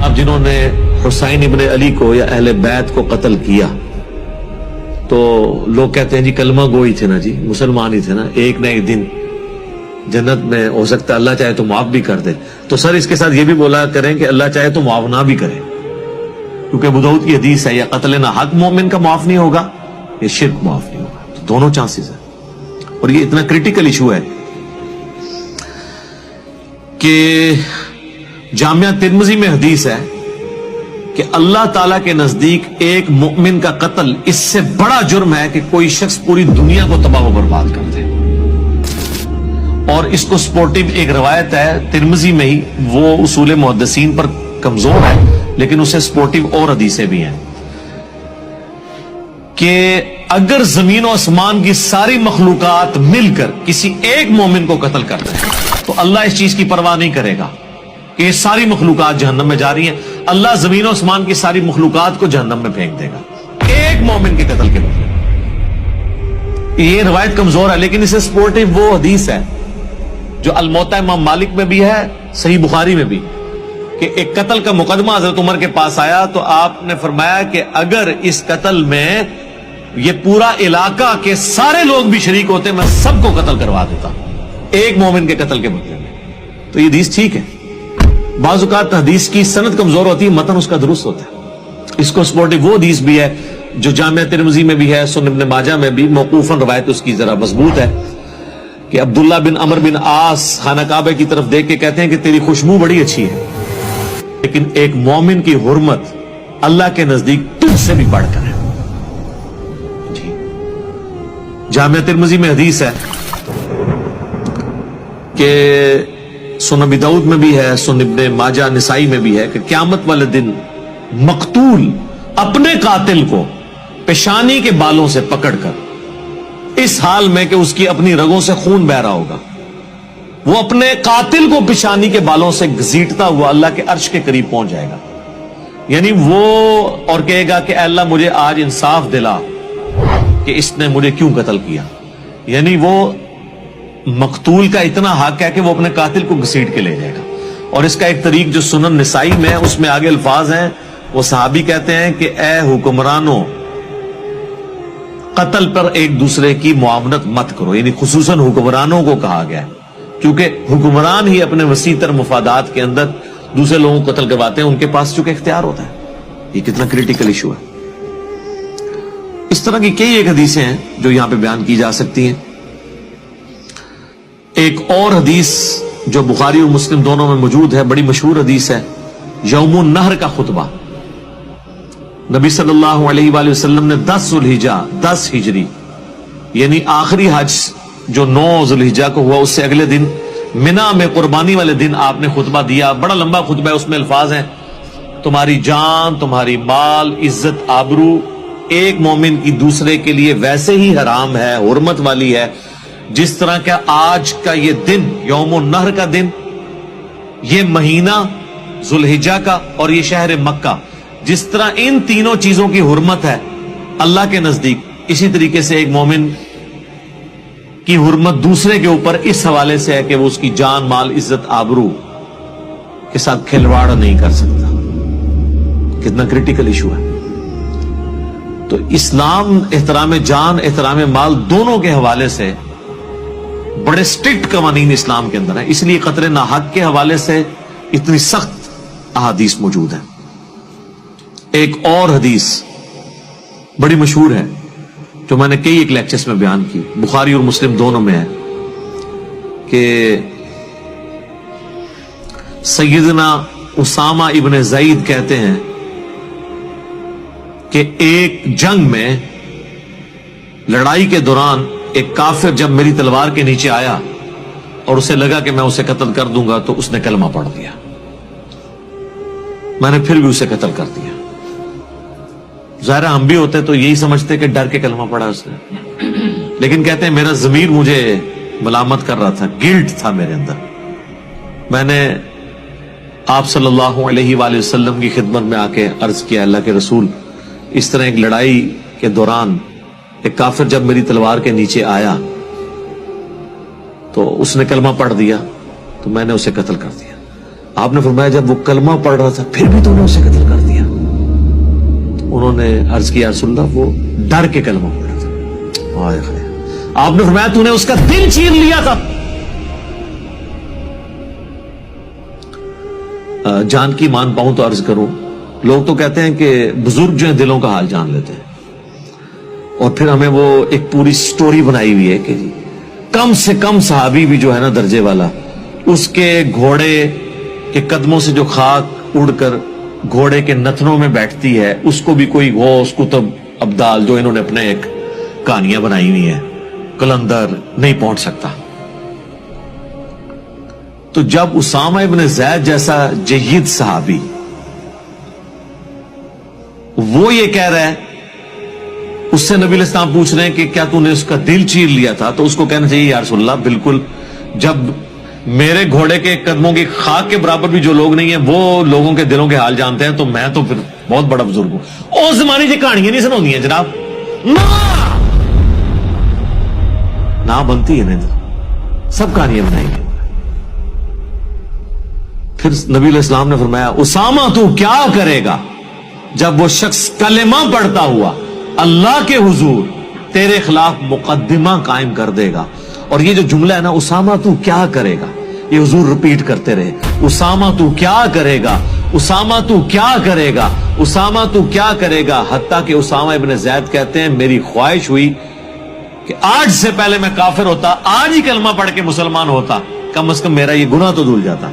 اب جنہوں نے حسین ابن علی کو یا اہل بیت کو قتل کیا تو لوگ کہتے ہیں جی کلمہ گوئی تھے نا، جی مسلمان ہی تھے نا، ایک نہ ایک دن جنت میں ہو سکتا ہے اللہ چاہے تو معاف بھی کر دے. تو سر اس کے ساتھ یہ بھی بولا کریں کہ اللہ چاہے تو معاف نہ بھی کرے، کیونکہ ابو داؤد کی حدیث ہے یا قتل نہ حق مومن کا معاف نہیں ہوگا یا شرک معاف نہیں ہوگا. تو دونوں چانسز ہیں، اور یہ اتنا کریٹیکل ایشو ہے کہ جامعہ ترمذی میں حدیث ہے کہ اللہ تعالیٰ کے نزدیک ایک مومن کا قتل اس سے بڑا جرم ہے کہ کوئی شخص پوری دنیا کو تباہ و برباد کر دے. اور اس کو سپورٹیو ایک روایت ہے ترمذی میں ہی، وہ اصول محدثین پر کمزور ہے لیکن اسے سپورٹیو اور حدیثیں بھی ہیں کہ اگر زمین و آسمان کی ساری مخلوقات مل کر کسی ایک مومن کو قتل کر دیں تو اللہ اس چیز کی پرواہ نہیں کرے گا کہ یہ ساری مخلوقات جہنم میں جا رہی ہیں. اللہ زمین و آسمان کی ساری مخلوقات کو جہنم میں پھینک دے گا ایک مومن کے قتل کے بدلے. یہ روایت کمزور ہے لیکن اسے سپورٹیو وہ حدیث ہے جو الموطا امام مالک میں بھی ہے، صحیح بخاری میں بھی، کہ ایک قتل کا مقدمہ حضرت عمر کے پاس آیا تو آپ نے فرمایا کہ اگر اس قتل میں یہ پورا علاقہ کے سارے لوگ بھی شریک ہوتے میں سب کو قتل کروا دیتا ایک مومن کے قتل کے بدلے میں. تو یہ حدیث ٹھیک ہے. بعض اوقات حدیث کی سند کمزور ہوتی ہے، متن اس کا درست ہوتا ہے. اس کو سپورٹیو وہ حدیث بھی ہے جو جامعہ ترمذی میں بھی ہے، سنن ابن ماجہ میں بھی موقوفاً روایت اس کی ذرا مضبوط ہے کہ عبداللہ بن عمر بن عاص خانہ کعبہ کی طرف دیکھ کے کہتے ہیں کہ تیری خوشبو بڑی اچھی ہے لیکن ایک مومن کی حرمت اللہ کے نزدیک تجھ سے بھی بڑھ کر ہے. جی جامعہ ترمذی میں حدیث ہے کہ سنن ابی داؤد میں بھی ہے، سنن ابن ماجہ نسائی میں بھی ہے کہ قیامت والے دن مقتول اپنے قاتل کو پیشانی کے بالوں سے پکڑ کر اس حال میں کہ اس کی اپنی رگوں سے خون بہ رہا ہوگا، وہ اپنے قاتل کو پیشانی کے بالوں سے گھسیٹتا ہوا اللہ کے عرش کے قریب پہنچ جائے گا. یعنی وہ اور کہے گا کہ اے اللہ مجھے آج انصاف دلا کہ اس نے مجھے کیوں قتل کیا. یعنی وہ مقتول کا اتنا حق ہے کہ وہ اپنے قاتل کو گھسیٹ کے لے جائے گا. اور اس کا ایک طریق جو سنن نسائی میں ہے اس میں آگے الفاظ ہیں، وہ صحابی کہتے ہیں کہ اے حکمرانوں قتل پر ایک دوسرے کی معاونت مت کرو. یعنی خصوصاً حکمرانوں کو کہا گیا ہے کیونکہ حکمران ہی اپنے وسیع تر مفادات کے اندر دوسرے لوگوں کو قتل کرواتے ہیں، ان کے پاس چونکہ اختیار ہوتا ہے. یہ کتنا کریٹیکل ایشو ہے. اس طرح کی کئی ایک حدیثیں ہیں جو یہاں پہ بیان کی جا سکتی ہیں. ایک اور حدیث جو بخاری اور مسلم دونوں میں موجود ہے، بڑی مشہور حدیث ہے، یوم النحر کا خطبہ. نبی صلی اللہ علیہ وآلہ وسلم نے 10 ذوالحجہ 10 ہجری یعنی آخری حج جو 9 ذوالحجہ کو ہوا اس سے اگلے دن منا میں قربانی والے دن آپ نے خطبہ دیا. بڑا لمبا خطبہ ہے، اس میں الفاظ ہیں تمہاری جان، تمہاری مال، عزت، آبرو ایک مومن کی دوسرے کے لیے ویسے ہی حرام ہے، حرمت والی ہے جس طرح کہ آج کا یہ دن یوم النحر کا دن، یہ مہینہ ذوالحجہ کا اور یہ شہر مکہ، جس طرح ان تینوں چیزوں کی حرمت ہے اللہ کے نزدیک، اسی طریقے سے ایک مومن کی حرمت دوسرے کے اوپر اس حوالے سے ہے کہ وہ اس کی جان، مال، عزت، آبرو کے ساتھ کھلواڑ نہیں کر سکتا. کتنا کریٹیکل ایشو ہے. تو اسلام احترام جان، احترام مال دونوں کے حوالے سے بڑے سٹرکٹ قوانین اسلام کے اندر ہیں. اس لیے قتل ناحق کے حوالے سے اتنی سخت احادیث موجود ہیں. ایک اور حدیث بڑی مشہور ہے جو میں نے کئی ایک لیکچرز میں بیان کی، بخاری اور مسلم دونوں میں ہے، کہ سیدنا اسامہ ابن زید کہتے ہیں کہ ایک جنگ میں لڑائی کے دوران ایک کافر جب میری تلوار کے نیچے آیا اور اسے لگا کہ میں اسے قتل کر دوں گا تو اس نے کلمہ پڑھ دیا. میں نے پھر بھی اسے قتل کر دیا. ظاہر ہم بھی ہوتے تو یہی سمجھتے کہ ڈر کے کلمہ پڑھا اس نے، لیکن کہتے ہیں میرا ضمیر مجھے ملامت کر رہا تھا، گلٹ تھا میرے اندر. میں نے آپ صلی اللہ علیہ وآلہ وسلم کی خدمت میں آ کے عرض کیا، اللہ کے رسول اس طرح ایک لڑائی کے دوران ایک کافر جب میری تلوار کے نیچے آیا تو اس نے کلمہ پڑھ دیا تو میں نے اسے قتل کر دیا. آپ نے فرمایا جب وہ کلمہ پڑھ رہا تھا پھر بھی تو انہوں نے اسے قتل کر دیا. تو انہوں نے عرض کیا رسول اللہ وہ ڈر کے کلمہ پڑھ رہا تھا. آئے خیر. آپ نے فرمایا تو نے اس کا دل چیر لیا تھا. جان کی مان پاؤں تو عرض کروں, لوگ تو کہتے ہیں کہ بزرگ جو ہیں دلوں کا حال جان لیتے ہیں, اور پھر ہمیں وہ ایک پوری سٹوری بنائی ہوئی ہے کہ جی کم سے کم صحابی بھی جو ہے نا درجے والا, اس کے گھوڑے کے قدموں سے جو خاک اڑ کر گھوڑے کے نتنوں میں بیٹھتی ہے اس کو بھی کوئی غوث کتب ابدال جو انہوں نے اپنے ایک کہانیاں بنائی ہوئی ہیں کلندر نہیں پہنچ سکتا. تو جب اسامہ ابن زید جیسا جید صحابی وہ یہ کہہ رہا ہے, اس سے نبی علیہ السلام پوچھ رہے ہیں کہ کیا تو نے اس کا دل چیر لیا تھا, تو اس کو کہنا چاہیے یا رسول اللہ بالکل, جب میرے گھوڑے کے قدموں کی خاک کے برابر بھی جو لوگ نہیں ہیں وہ لوگوں کے دلوں کے حال جانتے ہیں, تو میں تو پھر بہت بڑا بزرگ ہوں. اس زمانے کی کہانیاں نہیں سنائی ہیں جناب, نہ بنتی ہے نہیں, سب کہانیاں بنائی ہیں. پھر نبی علیہ السلام نے فرمایا اسامہ تو کیا کرے گا جب وہ شخص کلمہ پڑھتا ہوا اللہ کے حضور تیرے خلاف مقدمہ قائم کر دے گا. اور یہ جو جملہ ہے نا اسامہ تو کیا کرے گا, یہ حضور ریپیٹ کرتے رہے, اسامہ تو کیا کرے گا, اسامہ تو کیا کرے گا, اسامہ تو کیا کرے گا, حتیٰ کہ اسامہ ابن زید کہتے ہیں میری خواہش ہوئی کہ آج سے پہلے میں کافر ہوتا, آج ہی کلمہ پڑھ کے مسلمان ہوتا, کم از کم میرا یہ گناہ تو دھل جاتا.